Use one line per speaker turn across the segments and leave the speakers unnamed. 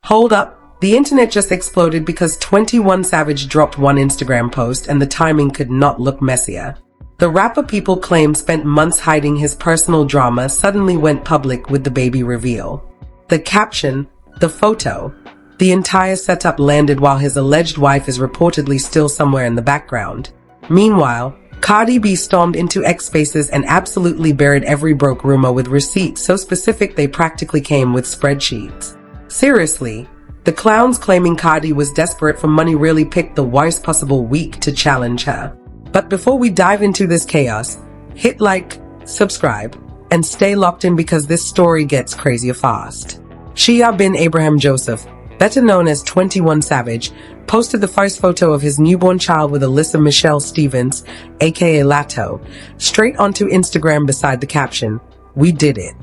Hold up, the internet just exploded because 21 Savage dropped one Instagram post and the timing could not look messier. The rapper people claim spent months hiding his personal drama suddenly went public with the baby reveal. The caption, the photo, the entire setup landed while his alleged wife is reportedly still somewhere in the background. Meanwhile, Cardi B stormed into X Spaces and absolutely buried every broke rumor with receipts so specific they practically came with spreadsheets. Seriously, the clowns claiming Cardi was desperate for money really picked the worst possible week to challenge her. But before we dive into this chaos, hit like, subscribe, and stay locked in because this story gets crazier fast. Shia bin Abraham Joseph, better known as 21 Savage, posted the first photo of his newborn child with Alyssa Michelle Stevens, aka Lato, straight onto Instagram beside the caption, "We did it."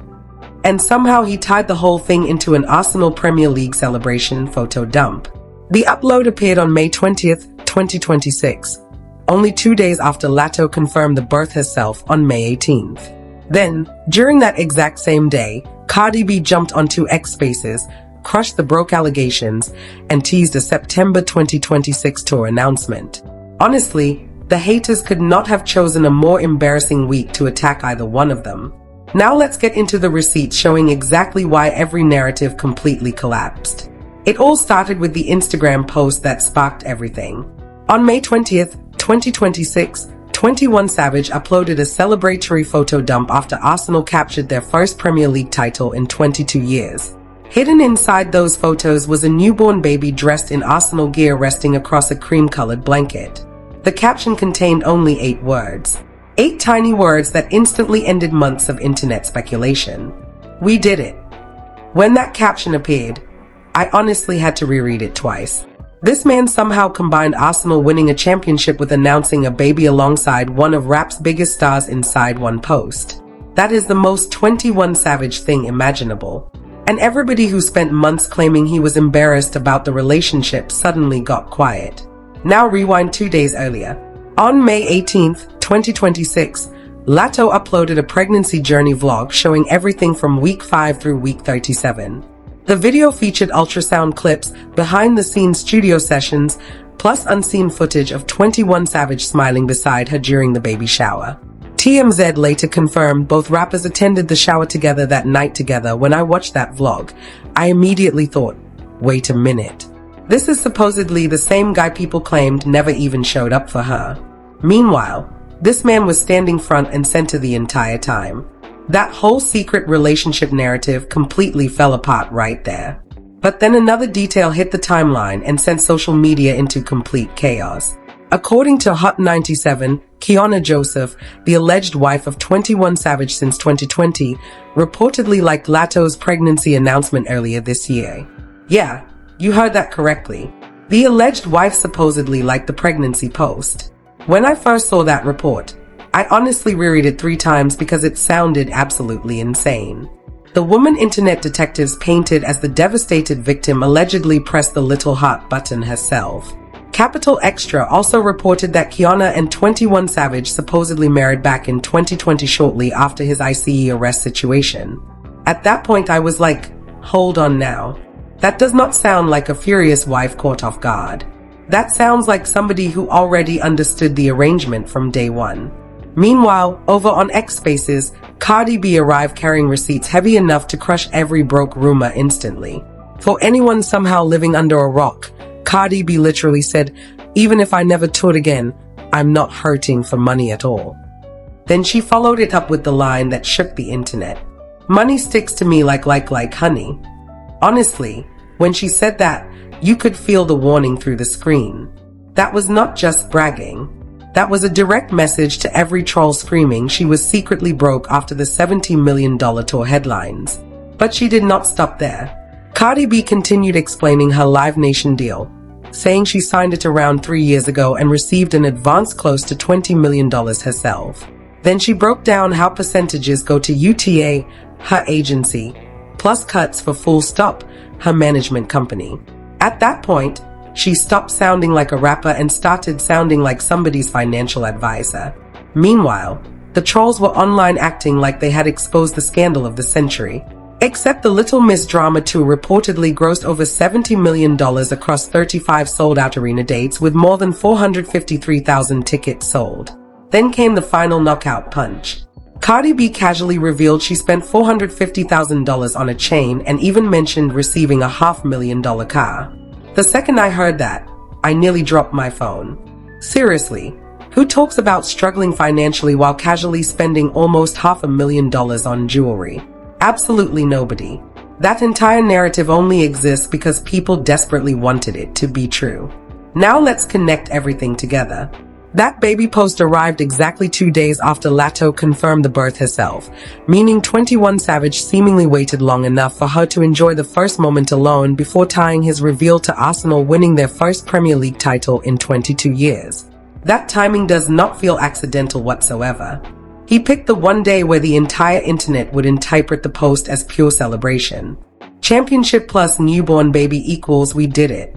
And somehow he tied the whole thing into an Arsenal Premier League celebration photo dump. The upload appeared on May 20th, 2026, only 2 days after Lato confirmed the birth herself on May 18th. Then, during that exact same day, Cardi B jumped onto X Spaces, crushed the broke allegations, and teased a September 2026 tour announcement. Honestly, the haters could not have chosen a more embarrassing week to attack either one of them. Now let's get into the receipts showing exactly why every narrative completely collapsed. It all started with the Instagram post that sparked everything. On May 20th, 2026, 21 Savage uploaded a celebratory photo dump after Arsenal captured their first Premier League title in 22 years. Hidden inside those photos was a newborn baby dressed in Arsenal gear resting across a cream-colored blanket. The caption contained only 8 words. 8 tiny words that instantly ended months of internet speculation. We did it. When that caption appeared, I honestly had to reread it twice. This man somehow combined Arsenal winning a championship with announcing a baby alongside one of rap's biggest stars inside one post. That is the most 21 Savage thing imaginable. And everybody who spent months claiming he was embarrassed about the relationship suddenly got quiet. Now rewind 2 days earlier. On May 18th, 2026, Lato uploaded a pregnancy journey vlog showing everything from week 5 through week 37. The video featured ultrasound clips, behind-the-scenes studio sessions, plus unseen footage of 21 Savage smiling beside her during the baby shower. TMZ later confirmed both rappers attended the shower together that night together. When I watched that vlog, I immediately thought, wait a minute. This is supposedly the same guy people claimed never even showed up for her. Meanwhile, this man was standing front and center the entire time. That whole secret relationship narrative completely fell apart right there. But then another detail hit the timeline and sent social media into complete chaos. According to Hot 97, Kiana Joseph, the alleged wife of 21 Savage since 2020, reportedly liked Lato's pregnancy announcement earlier this year. Yeah, you heard that correctly. The alleged wife supposedly liked the pregnancy post. When I first saw that report, I honestly reread it 3 times because it sounded absolutely insane. The woman internet detectives painted as the devastated victim allegedly pressed the little heart button herself. Capital Extra also reported that Kiana and 21 Savage supposedly married back in 2020 shortly after his ICE arrest situation. At that point I was like, hold on now. That does not sound like a furious wife caught off guard. That sounds like somebody who already understood the arrangement from day one. Meanwhile, over on X Spaces, Cardi B arrived carrying receipts heavy enough to crush every broke rumor instantly. For anyone somehow living under a rock, Cardi B literally said, even if I never toured again, I'm not hurting for money at all. Then she followed it up with the line that shook the internet. Money sticks to me like honey. Honestly, when she said that, you could feel the warning through the screen. That was not just bragging. That was a direct message to every troll screaming she was secretly broke after the $70 million tour headlines. But she did not stop there. Cardi B continued explaining her Live Nation deal, saying she signed it around 3 years ago and received an advance close to $20 million herself. Then she broke down how percentages go to UTA, her agency, plus cuts for Full Stop, her management company. At that point, she stopped sounding like a rapper and started sounding like somebody's financial advisor. Meanwhile, the trolls were online acting like they had exposed the scandal of the century. Except the Little Miss Drama Tour reportedly grossed over $70 million across 35 sold-out arena dates with more than 453,000 tickets sold. Then came the final knockout punch. Cardi B casually revealed she spent $450,000 on a chain and even mentioned receiving a $500,000 car. The second I heard that, I nearly dropped my phone. Seriously, who talks about struggling financially while casually spending almost $500,000 on jewelry? Absolutely nobody. That entire narrative only exists because people desperately wanted it to be true. Now let's connect everything together. That baby post arrived exactly 2 days after Latto confirmed the birth herself, meaning 21 Savage seemingly waited long enough for her to enjoy the first moment alone before tying his reveal to Arsenal winning their first Premier League title in 22 years. That timing does not feel accidental whatsoever. He picked the one day where the entire internet would interpret the post as pure celebration. Championship plus newborn baby equals we did it.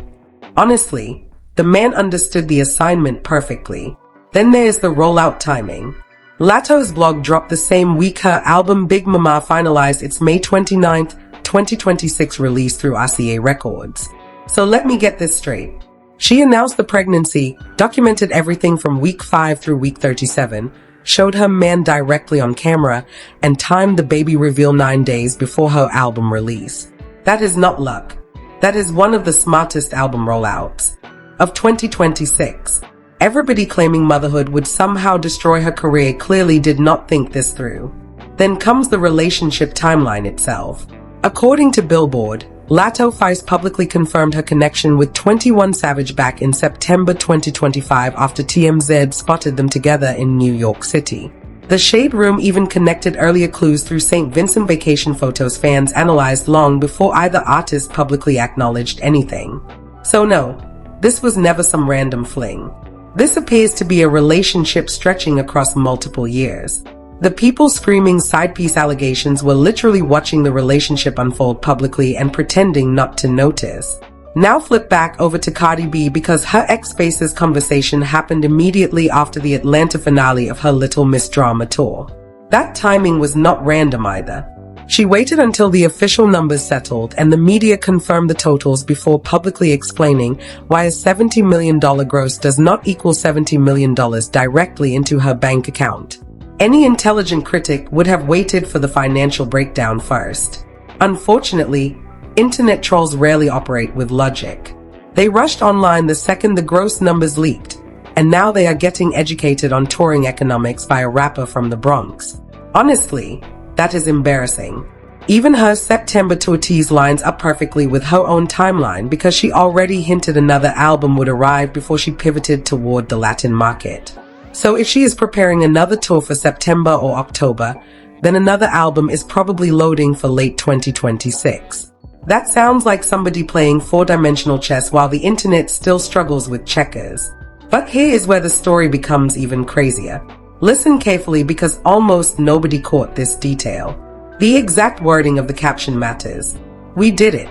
Honestly, the man understood the assignment perfectly. Then there's the rollout timing. Latto's blog dropped the same week her album Big Mama finalized its May 29, 2026 release through RCA Records. So let me get this straight. She announced the pregnancy, documented everything from week 5 through week 37, showed her man directly on camera, and timed the baby reveal 9 days before her album release. That is not luck. That is one of the smartest album rollouts of 2026. Everybody claiming motherhood would somehow destroy her career clearly did not think this through. Then comes the relationship timeline itself. According to Billboard, Latto Feist publicly confirmed her connection with 21 Savage back in September 2025 after TMZ spotted them together in New York City. The Shade Room even connected earlier clues through St. Vincent vacation photos fans analyzed long before either artist publicly acknowledged anything. So no, this was never some random fling. This appears to be a relationship stretching across multiple years. The people screaming side piece allegations were literally watching the relationship unfold publicly and pretending not to notice. Now flip back over to Cardi B because her ex-Space's conversation happened immediately after the Atlanta finale of her Little Miss Drama Tour. That timing was not random either. She waited until the official numbers settled and the media confirmed the totals before publicly explaining why a $70 million gross does not equal $70 million directly into her bank account. Any intelligent critic would have waited for the financial breakdown first. Unfortunately, internet trolls rarely operate with logic. They rushed online the second the gross numbers leaked, and now they are getting educated on touring economics by a rapper from the Bronx. Honestly, that is embarrassing. Even her September tour tease lines up perfectly with her own timeline because she already hinted another album would arrive before she pivoted toward the Latin market. So if she is preparing another tour for September or October, then another album is probably loading for late 2026. That sounds like somebody playing four-dimensional chess while the internet still struggles with checkers. But here is where the story becomes even crazier. Listen carefully because almost nobody caught this detail. The exact wording of the caption matters. We did it.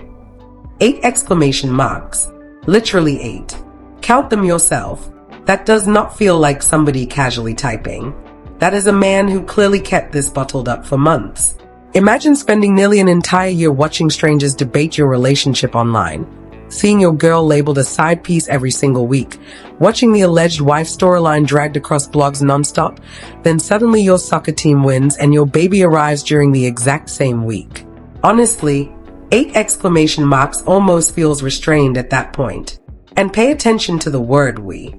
8 exclamation marks. Literally 8. Count them yourself. That does not feel like somebody casually typing. That is a man who clearly kept this bottled up for months. Imagine spending nearly an entire year watching strangers debate your relationship online, seeing your girl labeled a side piece every single week, watching the alleged wife storyline dragged across blogs nonstop, then suddenly your soccer team wins and your baby arrives during the exact same week. Honestly, 8 exclamation marks almost feels restrained at that point. And pay attention to the word we.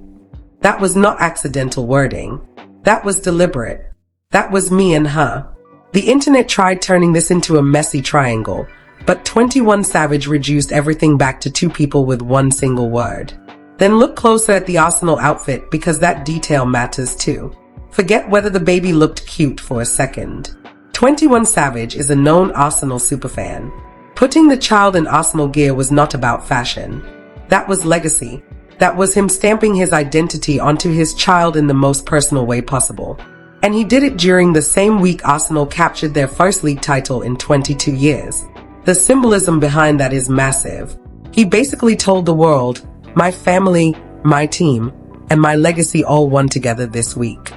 That was not accidental wording. That was deliberate. That was me and her. The internet tried turning this into a messy triangle, but 21 Savage reduced everything back to 2 people with one single word. Then look closer at the Arsenal outfit because that detail matters too. Forget whether the baby looked cute for a second. 21 Savage is a known Arsenal superfan. Putting the child in Arsenal gear was not about fashion. That was legacy. That was him stamping his identity onto his child in the most personal way possible. And he did it during the same week Arsenal captured their first league title in 22 years. The symbolism behind that is massive. He basically told the world, my family, my team, and my legacy all won together this week.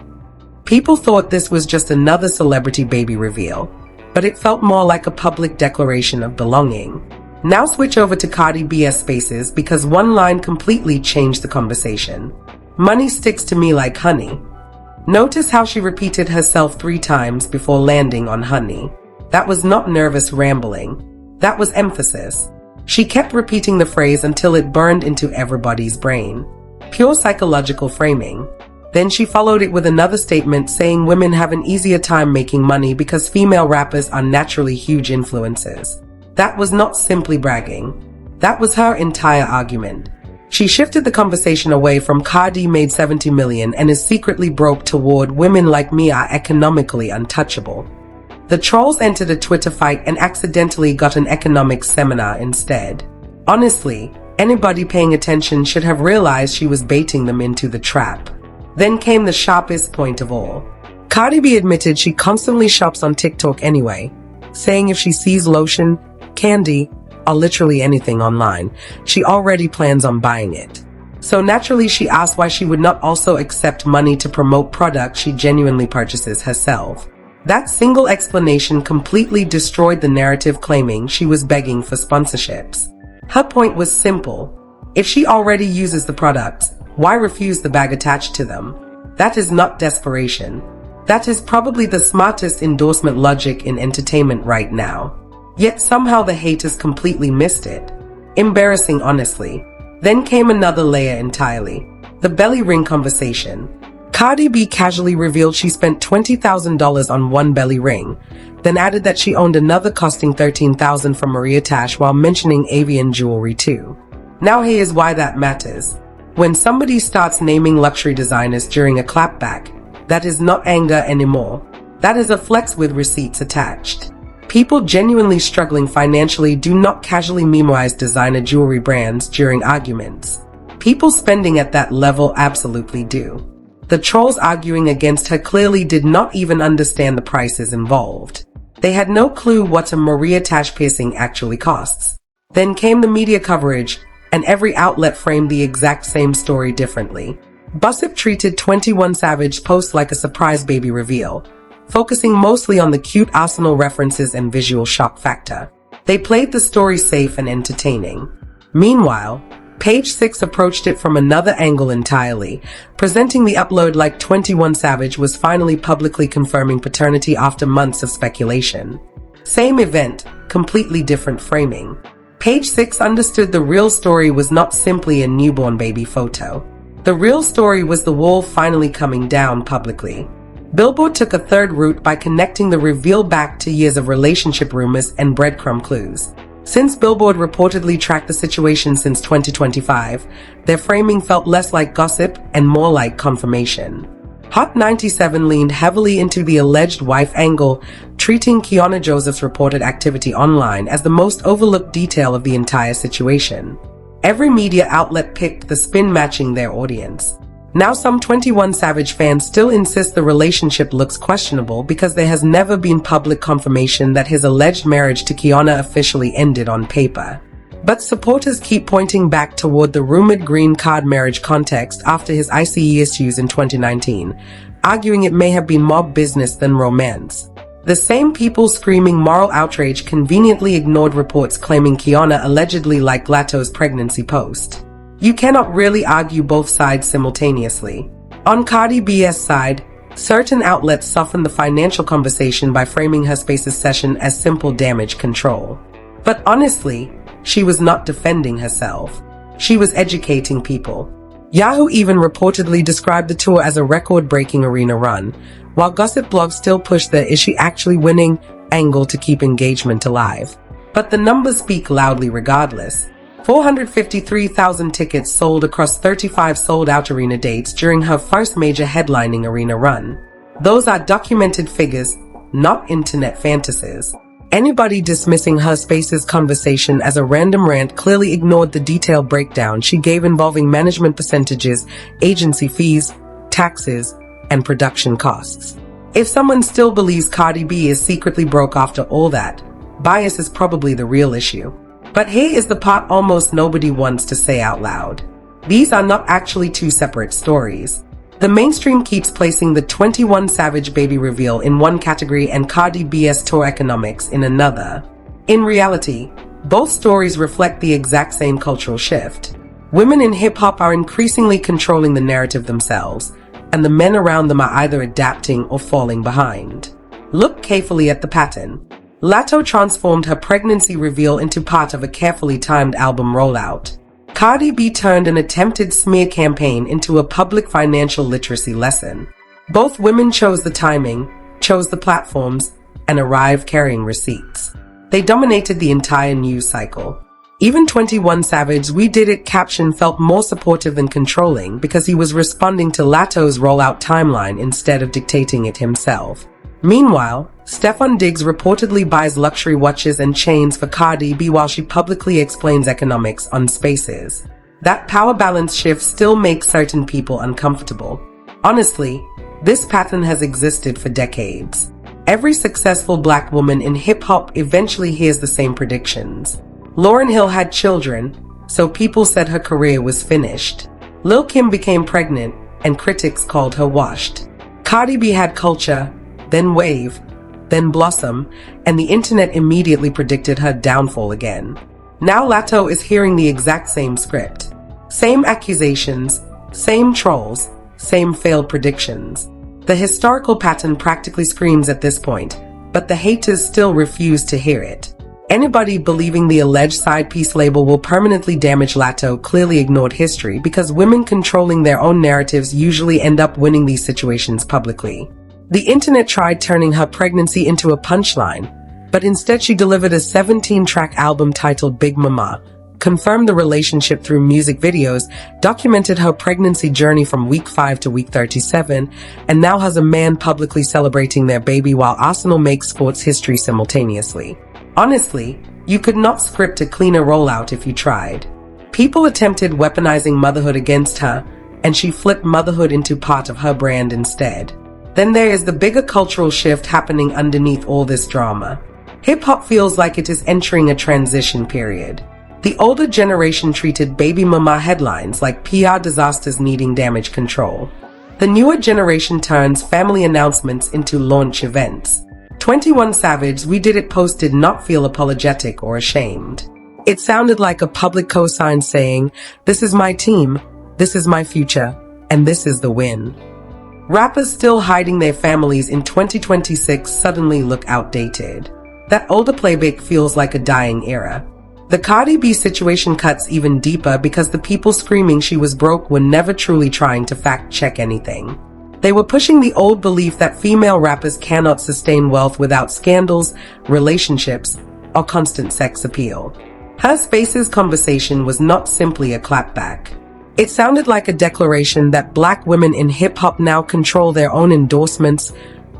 People thought this was just another celebrity baby reveal. but it felt more like a public declaration of belonging. Now switch over to Cardi BS Spaces because one line completely changed the conversation. Money sticks to me like honey. Notice how she repeated herself 3 times before landing on honey. That was not nervous rambling. That was emphasis. She kept repeating the phrase until it burned into everybody's brain. Pure psychological framing. Then she followed it with another statement saying women have an easier time making money because female rappers are naturally huge influencers. That was not simply bragging. That was her entire argument. She shifted the conversation away from Cardi made 70 million and is secretly broke toward women like me are economically untouchable. The trolls entered a Twitter fight and accidentally got an economics seminar instead. Honestly, anybody paying attention should have realized she was baiting them into the trap. Then came the sharpest point of all. Cardi B admitted she constantly shops on TikTok anyway, saying if she sees lotion, candy, or literally anything online, she already plans on buying it. So naturally she asked why she would not also accept money to promote products she genuinely purchases herself. That single explanation completely destroyed the narrative claiming she was begging for sponsorships. Her point was simple. If she already uses the products, why refuse the bag attached to them? That is not desperation. That is probably the smartest endorsement logic in entertainment right now. Yet somehow the haters completely missed it. Embarrassing, honestly. Then came another layer entirely. The belly ring conversation. Cardi B casually revealed she spent $20,000 on one belly ring, then added that she owned another costing $13,000 from Maria Tash while mentioning avian jewelry too. Now here's why that matters. When somebody starts naming luxury designers during a clapback, that is not anger anymore. That is a flex with receipts attached. People genuinely struggling financially do not casually memorize designer jewelry brands during arguments. People spending at that level absolutely do. The trolls arguing against her clearly did not even understand the prices involved. They had no clue what a Maria Tash piercing actually costs. Then came the media coverage, and every outlet framed the exact same story differently. Gossip treated 21 Savage post like a surprise baby reveal, focusing mostly on the cute Arsenal references and visual shock factor. They played the story safe and entertaining. Meanwhile, Page 6 approached it from another angle entirely, presenting the upload like 21 Savage was finally publicly confirming paternity after months of speculation. Same event, completely different framing. Page 6 understood the real story was not simply a newborn baby photo. The real story was the wall finally coming down publicly. Billboard took a third route by connecting the reveal back to years of relationship rumors and breadcrumb clues. Since Billboard reportedly tracked the situation since 2025, their framing felt less like gossip and more like confirmation. Hot 97 leaned heavily into the alleged wife angle, treating Kiana Joseph's reported activity online as the most overlooked detail of the entire situation. Every media outlet picked the spin matching their audience. Now some 21 Savage fans still insist the relationship looks questionable because there has never been public confirmation that his alleged marriage to Kiana officially ended on paper. But supporters keep pointing back toward the rumored green card marriage context after his ICE issues in 2019, arguing it may have been mob business than romance. The same people screaming moral outrage conveniently ignored reports claiming Kiana allegedly liked Lato's pregnancy post. You cannot really argue both sides simultaneously. On Cardi B's side, certain outlets softened the financial conversation by framing her Spaces session as simple damage control. But honestly, she was not defending herself. She was educating people. Yahoo even reportedly described the tour as a record-breaking arena run, while gossip blogs still pushed the "is she actually winning" angle to keep engagement alive. But the numbers speak loudly regardless. 453,000 tickets sold across 35 sold-out arena dates during her first major headlining arena run. Those are documented figures, not internet fantasies. Anybody dismissing her Spaces conversation as a random rant clearly ignored the detailed breakdown she gave involving management percentages, agency fees, taxes, and production costs. If someone still believes Cardi B is secretly broke after all that, bias is probably the real issue. But here is the part almost nobody wants to say out loud. These are not actually two separate stories. The mainstream keeps placing the 21 Savage baby reveal in one category and Cardi B's tour economics in another. In reality, both stories reflect the exact same cultural shift. Women in hip-hop are increasingly controlling the narrative themselves, and the men around them are either adapting or falling behind. Look carefully at the pattern. Latto transformed her pregnancy reveal into part of a carefully timed album rollout. Cardi B turned an attempted smear campaign into a public financial literacy lesson. Both women chose the timing, chose the platforms, and arrived carrying receipts. They dominated the entire news cycle. Even 21 Savage "We Did It" caption felt more supportive than controlling because he was responding to Latto's rollout timeline instead of dictating it himself. Meanwhile, Stefon Diggs reportedly buys luxury watches and chains for Cardi B while she publicly explains economics on Spaces. That power balance shift still makes certain people uncomfortable. Honestly, this pattern has existed for decades. Every successful black woman in hip-hop eventually hears the same predictions. Lauryn Hill had children, so people said her career was finished. Lil' Kim became pregnant, and critics called her washed. Cardi B had culture, then wave, then blossom, and the internet immediately predicted her downfall again. Now Latto is hearing the exact same script. Same accusations, same trolls, same failed predictions. The historical pattern practically screams at this point, but the haters still refuse to hear it. Anybody believing the alleged side piece label will permanently damage Latto clearly ignored history because women controlling their own narratives usually end up winning these situations publicly. The internet tried turning her pregnancy into a punchline, but instead she delivered a 17-track album titled Big Mama, confirmed the relationship through music videos, documented her pregnancy journey from week 5 to week 37, and now has a man publicly celebrating their baby while Arsenal makes sports history simultaneously. Honestly, you could not script a cleaner rollout if you tried. People attempted weaponizing motherhood against her, and she flipped motherhood into part of her brand instead. Then there is the bigger cultural shift happening underneath all this drama. Hip-hop feels like it is entering a transition period. The older generation treated baby mama headlines like PR disasters needing damage control. The newer generation turns family announcements into launch events. 21 Savage "We Did It" post did not feel apologetic or ashamed. It sounded like a public cosign saying, "This is my team, this is my future, and this is the win." Rappers still hiding their families in 2026 suddenly look outdated. That older playback feels like a dying era. The Cardi B situation cuts even deeper because the people screaming she was broke were never truly trying to fact-check anything. They were pushing the old belief that female rappers cannot sustain wealth without scandals, relationships, or constant sex appeal. Her Spaces conversation was not simply a clapback. It sounded like a declaration that black women in hip-hop now control their own endorsements,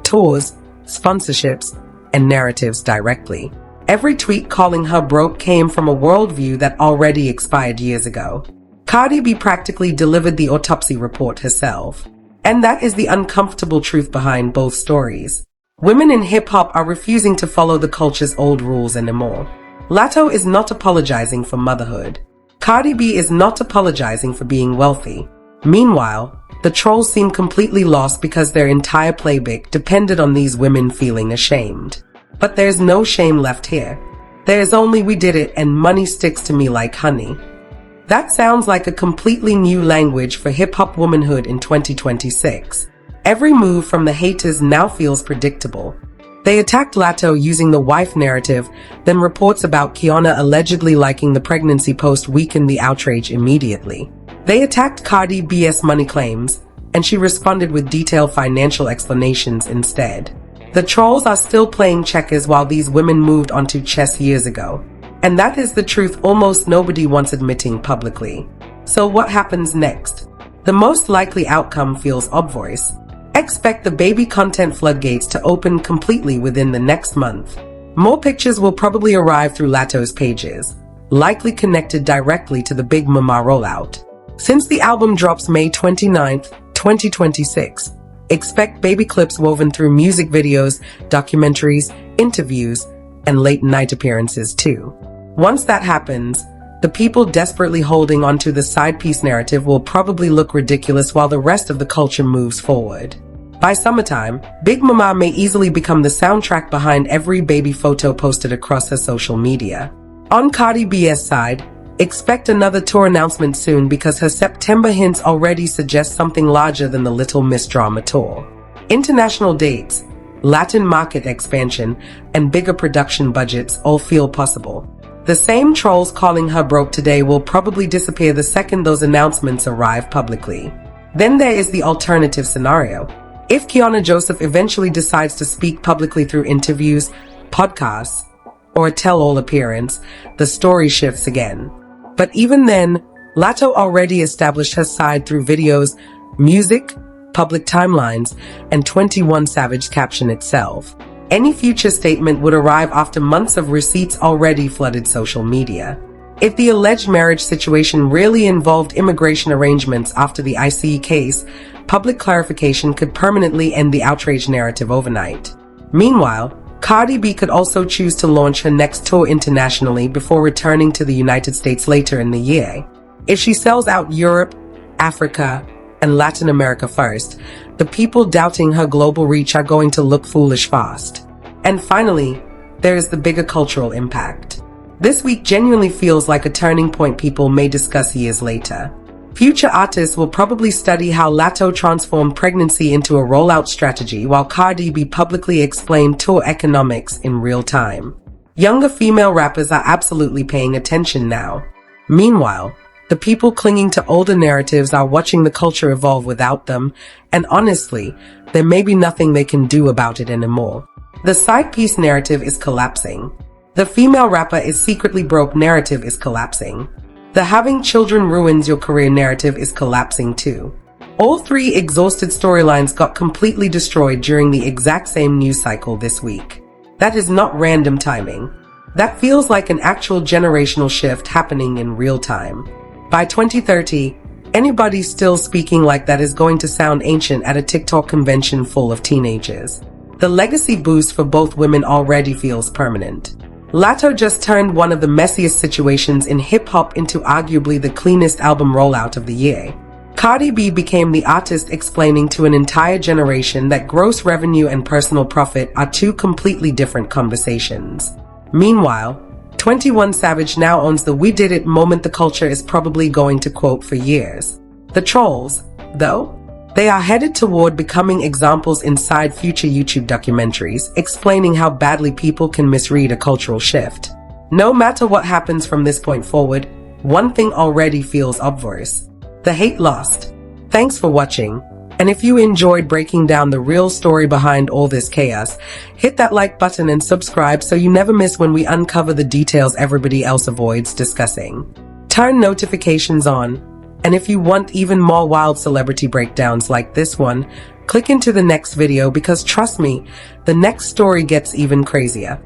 tours, sponsorships, and narratives directly. Every tweet calling her broke came from a worldview that already expired years ago. Cardi B practically delivered the autopsy report herself. And that is the uncomfortable truth behind both stories. Women in hip-hop are refusing to follow the culture's old rules anymore. Latto is not apologizing for motherhood. Cardi B is not apologizing for being wealthy. Meanwhile, the trolls seem completely lost because their entire playbook depended on these women feeling ashamed. But there's no shame left here. There's only "we did it" and "money sticks to me like honey." That sounds like a completely new language for hip-hop womanhood in 2026. Every move from the haters now feels predictable. They attacked Latto using the wife narrative, then reports about Kiana allegedly liking the pregnancy post weakened the outrage immediately. They attacked Cardi B's money claims, and she responded with detailed financial explanations instead. The trolls are still playing checkers while these women moved onto chess years ago. And that is the truth almost nobody wants admitting publicly. So what happens next? The most likely outcome feels obvious. Expect the baby content floodgates to open completely within the next month. More pictures will probably arrive through Latto's pages, likely connected directly to the Big Mama rollout. Since the album drops May 29th, 2026, expect baby clips woven through music videos, documentaries, interviews, and late-night appearances too. Once that happens, the people desperately holding onto the side piece narrative will probably look ridiculous while the rest of the culture moves forward. By summertime, Big Mama may easily become the soundtrack behind every baby photo posted across her social media. On Cardi B's side, expect another tour announcement soon because her September hints already suggest something larger than the Little Miss Drama tour. International dates, Latin market expansion, and bigger production budgets all feel possible. The same trolls calling her broke today will probably disappear the second those announcements arrive publicly. Then there is the alternative scenario. If Kiana Joseph eventually decides to speak publicly through interviews, podcasts, or a tell-all appearance, the story shifts again. But even then, Latto already established her side through videos, music, public timelines, and 21 Savage caption itself. Any future statement would arrive after months of receipts already flooded social media. If the alleged marriage situation really involved immigration arrangements after the ICE case, public clarification could permanently end the outrage narrative overnight. Meanwhile, Cardi B could also choose to launch her next tour internationally before returning to the United States later in the year. If she sells out Europe, Africa, and Latin America first, the people doubting her global reach are going to look foolish fast. And finally, there is the bigger cultural impact. This week genuinely feels like a turning point people may discuss years later. Future artists will probably study how Latto transformed pregnancy into a rollout strategy while Cardi B publicly explained tour economics in real time. Younger female rappers are absolutely paying attention now. Meanwhile, the people clinging to older narratives are watching the culture evolve without them, and honestly, there may be nothing they can do about it anymore. The side piece narrative is collapsing. The female rapper is secretly broke narrative is collapsing. The having children ruins your career narrative is collapsing too. All three exhausted storylines got completely destroyed during the exact same news cycle this week. That is not random timing. That feels like an actual generational shift happening in real time. By 2030, anybody still speaking like that is going to sound ancient at a TikTok convention full of teenagers. The legacy boost for both women already feels permanent. Latto just turned one of the messiest situations in hip-hop into arguably the cleanest album rollout of the year. Cardi B became the artist explaining to an entire generation that gross revenue and personal profit are two completely different conversations. Meanwhile, 21 Savage now owns the "we did it" moment the culture is probably going to quote for years. The trolls, though, they are headed toward becoming examples inside future YouTube documentaries, explaining how badly people can misread a cultural shift. No matter what happens from this point forward, one thing already feels obvious. The hate lost. Thanks for watching. And if you enjoyed breaking down the real story behind all this chaos, hit that like button and subscribe so you never miss when we uncover the details everybody else avoids discussing. Turn notifications on. And if you want even more wild celebrity breakdowns like this one, click into the next video because trust me, the next story gets even crazier.